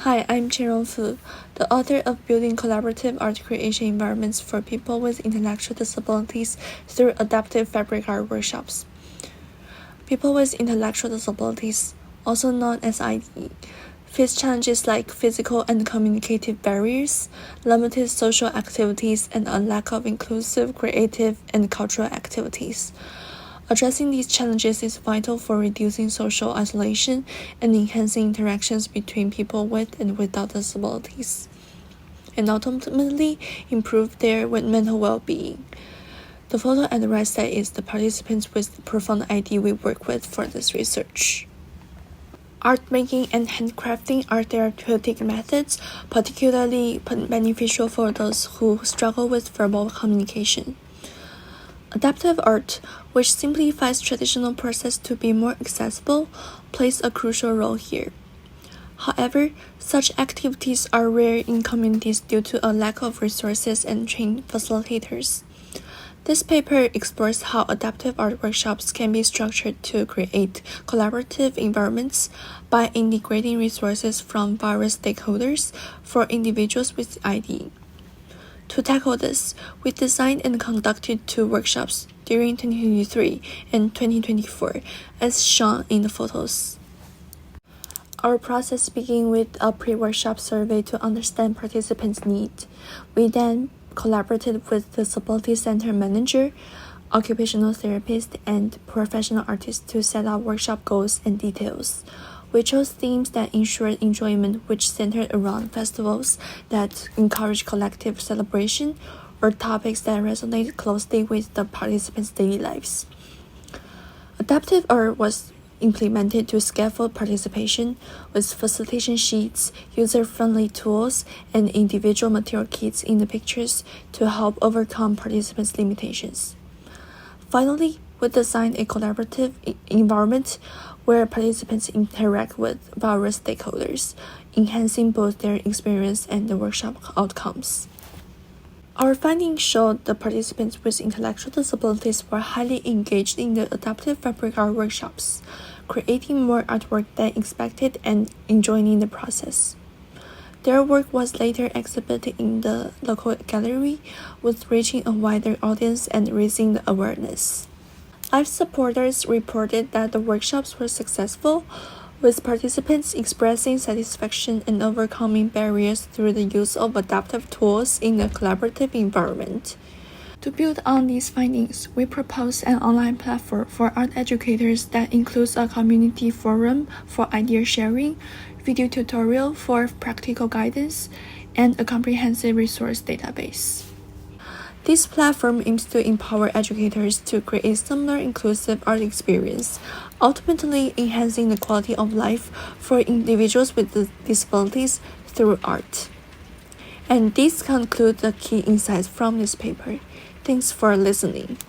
Hi, I'm Qianrong, the author of Building Collaborative Art Creation Environments for People with Intellectual Disabilities through Adaptive Fabric Art Workshops. People with intellectual disabilities, also known as ID, face challenges like physical and communicative barriers, limited social activities, and a lack of inclusive, creative, and cultural activities. Addressing these challenges is vital for reducing social isolation and enhancing interactions between people with and without disabilities, and ultimately improve their mental well-being. The photo at the right side is the participants with profound ID we work with for this research. Art making and handcrafting are therapeutic methods, particularly beneficial for those who struggle with verbal communication. Adaptive art, which simplifies traditional process to be more accessible, plays a crucial role here. However, such activities are rare in communities due to a lack of resources and trained facilitators. This paper explores how adaptive art workshops can be structured to create collaborative environments by integrating resources from various stakeholders for individuals with ID. To tackle this, we designed and conducted 2 workshops during 2023 and 2024, as shown in the photos. Our process began with a pre-workshop survey to understand participants' needs. We then collaborated with the Disability Center manager, occupational therapist, and professional artists to set out workshop goals and details. We chose themes that ensured enjoyment, which centered around festivals that encourage collective celebration or topics that resonate closely with the participants' daily lives. Adaptive art was implemented to scaffold participation with facilitation sheets, user-friendly tools, and individual material kits in the pictures to help overcome participants' limitations. Finally, we designed a collaborative environment where participants interact with various stakeholders, enhancing both their experience and the workshop outcomes. Our findings showed the participants with intellectual disabilities were highly engaged in the adaptive fabric art workshops, creating more artwork than expected and enjoying the process. Their work was later exhibited in the local gallery, with reaching a wider audience and raising the awareness. Live supporters reported that the workshops were successful, with participants expressing satisfaction and overcoming barriers through the use of adaptive tools in a collaborative environment. To build on these findings, we proposed an online platform for art educators that includes a community forum for idea sharing, video tutorial for practical guidance, and a comprehensive resource database. This platform aims to empower educators to create similar inclusive art experience, ultimately enhancing the quality of life for individuals with disabilities through art. And these conclude the key insights from this paper. Thanks for listening.